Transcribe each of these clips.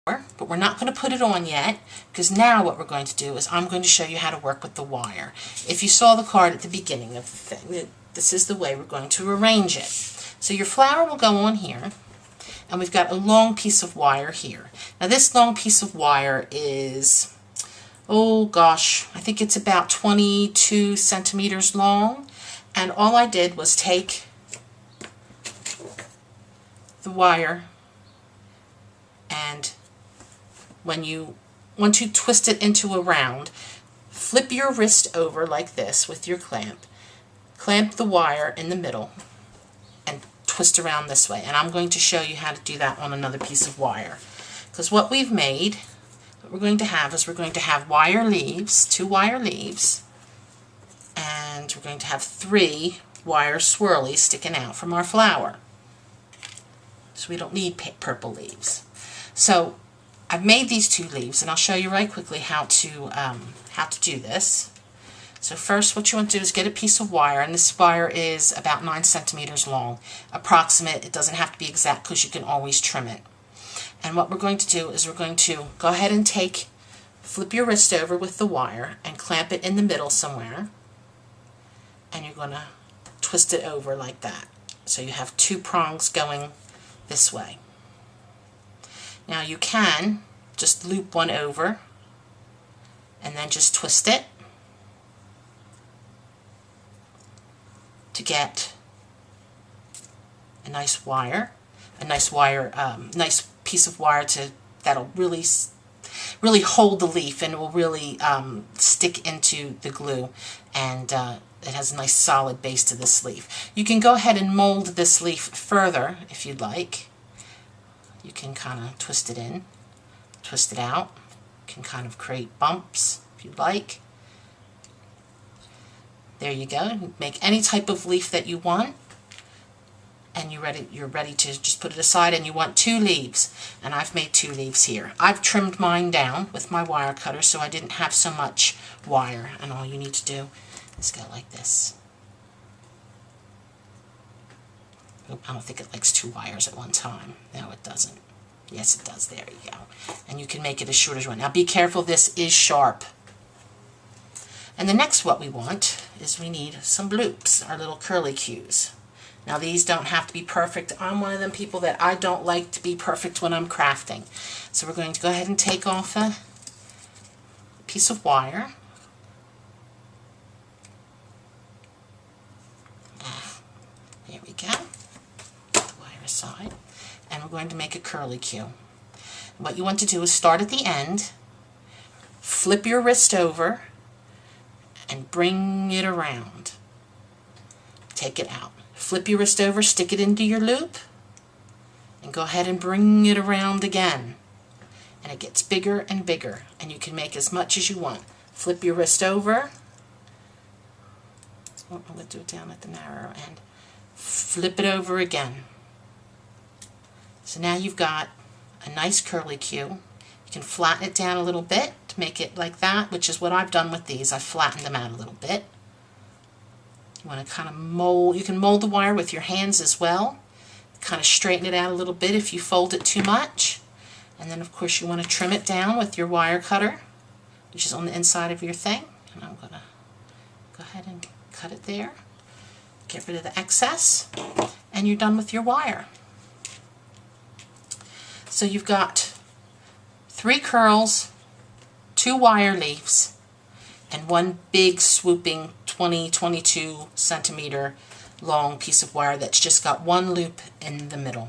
but we're not going to put it on yet, because now what we're going to do is I'm going to show you how to work with the wire. If you saw the card at the beginning of the thing, this is the way we're going to arrange it. So your flower will go on here, and we've got a long piece of wire here. Now this long piece of wire is, oh gosh, I think it's about 22 centimeters long, and all I did was take the wire, and once you twist it into a round, flip your wrist over like this with your clamp the wire in the middle, and twist around this way. And I'm going to show you how to do that on another piece of wire, because what we're going to have wire leaves, 2 wire leaves, and we're going to have 3 wire swirlies sticking out from our flower. So we don't need purple leaves. So I've made these 2 leaves, and I'll show you right quickly how to do this. So first what you want to do is get a piece of wire, and this wire is about 9 centimeters long. Approximate, it doesn't have to be exact because you can always trim it. And what we're going to do is we're going to go ahead and flip your wrist over with the wire and clamp it in the middle somewhere, and you're going to twist it over like that. So you have 2 prongs going this way. Now you can just loop one over and then just twist it to get a nice piece of wire that'll really hold the leaf, and it will really stick into the glue, and it has a nice solid base to this leaf. You can go ahead and mold this leaf further if you'd like. You can kind of twist it in, twist it out. You can kind of create bumps if you'd like. There you go. Make any type of leaf that you want, and you're ready to just put it aside. And you want 2 leaves, and I've made 2 leaves here. I've trimmed mine down with my wire cutter so I didn't have so much wire, and all you need to do is go like this. I don't think it likes 2 wires at one time. No, it doesn't. Yes, it does. There you go. And you can make it as short as you want. Now be careful, this is sharp. And the next what we want is we need some bloops, our little curly cues. Now these don't have to be perfect. I'm one of them people that I don't like to be perfect when I'm crafting. So we're going to go ahead and take off a piece of wire. There we go. Side, and we're going to make a curly cue. What you want to do is start at the end, flip your wrist over, and bring it around. Take it out. Flip your wrist over, stick it into your loop, and go ahead and bring it around again. And it gets bigger and bigger, and you can make as much as you want. Flip your wrist over. I'm going to do it down at the narrow end. Flip it over again. So now you've got a nice curly cue. You can flatten it down a little bit to make it like that, which is what I've done with these. I've flattened them out a little bit. You want to kind of mold, you can mold the wire with your hands as well. Kind of straighten it out a little bit if you fold it too much. And then of course you want to trim it down with your wire cutter, which is on the inside of your thing. And I'm going to go ahead and cut it there. Get rid of the excess, and you're done with your wire. So you've got 3 curls, 2 wire leaves, and 1 big swooping 22 centimeter long piece of wire that's just got 1 loop in the middle.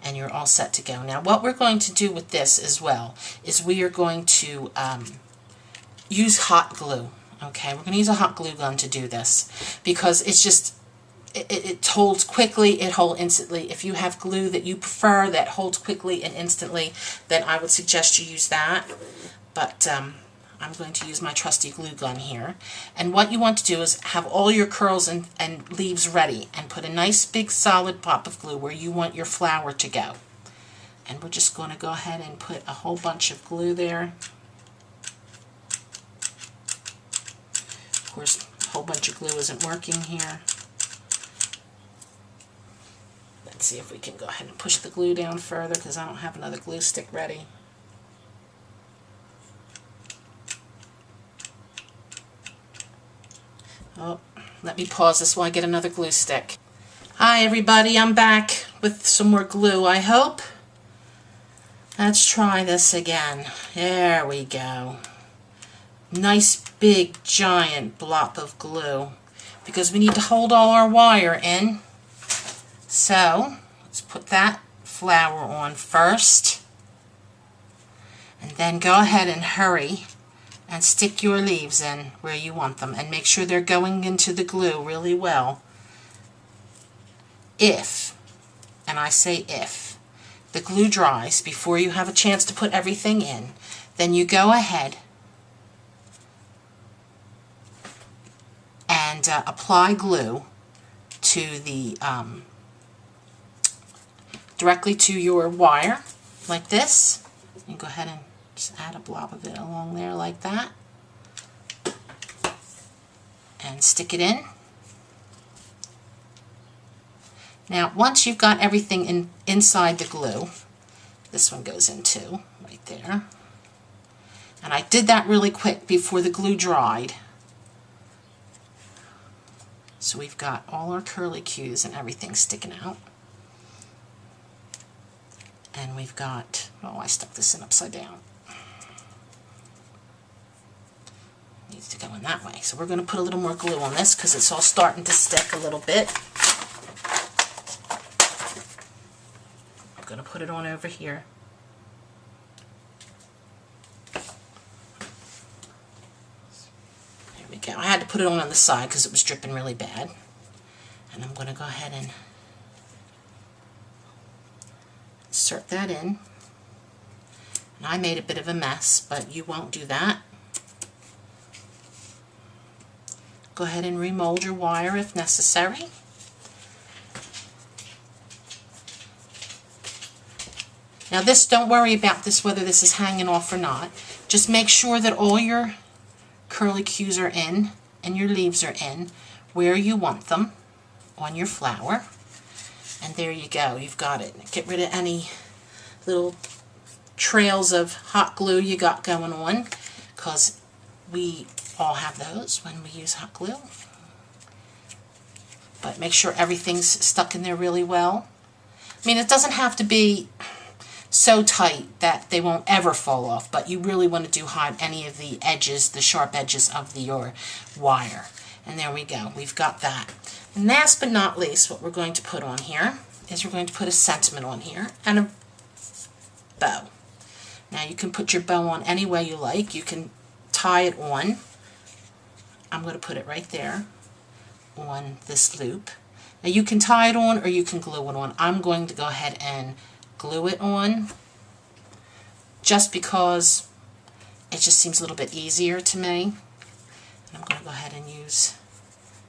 And you're all set to go. Now what we're going to do with this as well is we are going to use hot glue. Okay, we're going to use a hot glue gun to do this, because it's just it holds quickly, it holds instantly. If you have glue that you prefer that holds quickly and instantly, then I would suggest you use that. But I'm going to use my trusty glue gun here. And what you want to do is have all your curls and leaves ready, and put a nice big solid pop of glue where you want your flower to go. And we're just going to go ahead and put a whole bunch of glue there. Of course, a whole bunch of glue isn't working here. Let's see if we can go ahead and push the glue down further, because I don't have another glue stick ready. Let me pause this while I get another glue stick. Hi everybody, I'm back with some more glue, I hope. Let's try this again. There we go. Nice big giant blob of glue, because we need to hold all our wire in. So let's put that flower on first, and then go ahead and hurry and stick your leaves in where you want them, and make sure they're going into the glue really well. If, and I say if, the glue dries before you have a chance to put everything in, then you go ahead and apply glue to the directly to your wire like this. You go ahead and just add a blob of it along there like that, and stick it in. Now once you've got everything inside the glue, this one goes in too, right there. And I did that really quick before the glue dried. So we've got all our curlicues and everything sticking out. And we've got, oh, I stuck this in upside down. Needs to go in that way. So we're going to put a little more glue on this because it's all starting to stick a little bit. I'm going to put it on over here. There we go. I had to put it on the side because it was dripping really bad. And I'm going to go ahead and insert that in. And I made a bit of a mess, but you won't do that. Go ahead and remold your wire if necessary. Now this, don't worry about this, whether this is hanging off or not. Just make sure that all your curlicues are in and your leaves are in where you want them on your flower. And there you go, you've got it. Get rid of any little trails of hot glue you got going on, because we all have those when we use hot glue. But make sure everything's stuck in there really well. I mean, it doesn't have to be so tight that they won't ever fall off, but you really want to hide any of the edges, the sharp edges of your wire. And there we go, we've got that. And last but not least, what we're going to put on here is we're going to put a sentiment on here and a bow. Now you can put your bow on any way you like. You can tie it on. I'm going to put it right there on this loop. Now you can tie it on or you can glue it on. I'm going to go ahead and glue it on just because it just seems a little bit easier to me. And I'm going to go ahead and use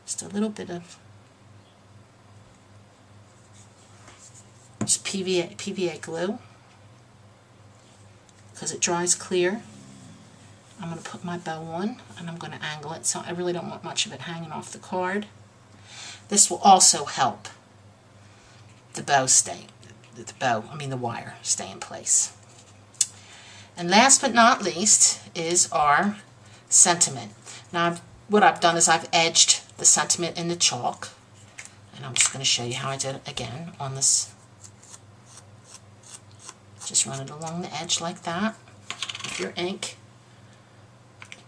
just a little bit of just PVA glue because it dries clear. I'm going to put my bow on and I'm going to angle it so I really don't want much of it hanging off the card. This will also help the bow the wire stay in place. And last but not least is our sentiment. Now what I've done is I've edged the sentiment in the chalk, and I'm just going to show you how I did it again on this. Just run it along the edge like that with your ink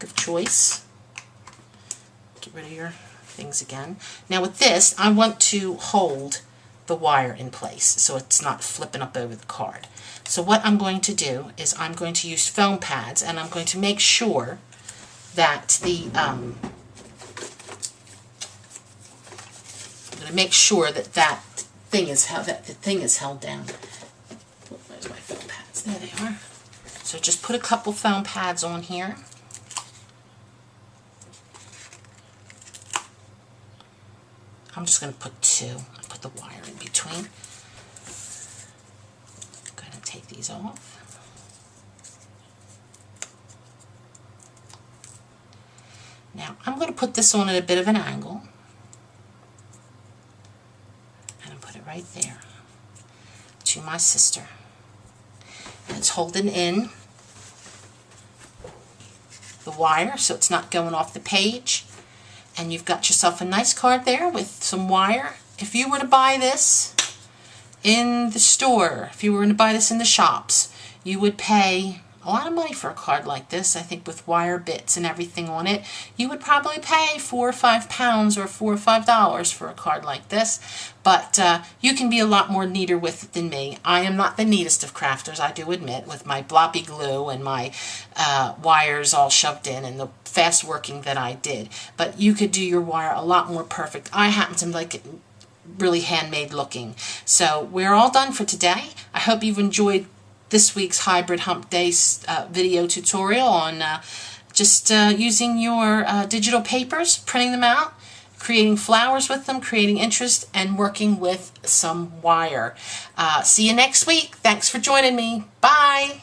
of choice. Get rid of your things again. Now with this, I want to hold the wire in place so it's not flipping up over the card. So what I'm going to do is I'm going to use foam pads, and I'm going to make sure that I'm going to make sure that the thing is held down. Where's my foam pads? There they are. So just put a couple foam pads on here. I'm just going to put two. I'll put the wire in between. I'm going to take these off. Now I'm going to put this on at a bit of an angle. And I'll put it right there to my sister. And it's holding in the wire so it's not going off the page. And you've got yourself a nice card there with some wire. If you were to buy this in the store, if you were to buy this in the shops, you would pay a lot of money for a card like this. I think with wire bits and everything on it, you would probably pay £4 or £5 or $4 or $5 for a card like this. But you can be a lot more neater with it than me. I am not the neatest of crafters, I do admit, with my bloppy glue and my wires all shoved in and the fast working that I did. But you could do your wire a lot more perfect. I happen to like it really handmade looking. So we're all done for today. I hope you've enjoyed this week's Hybrid Hump Day video tutorial on just using your digital papers, printing them out, creating flowers with them, creating interest, and working with some wire. See you next week. Thanks for joining me. Bye.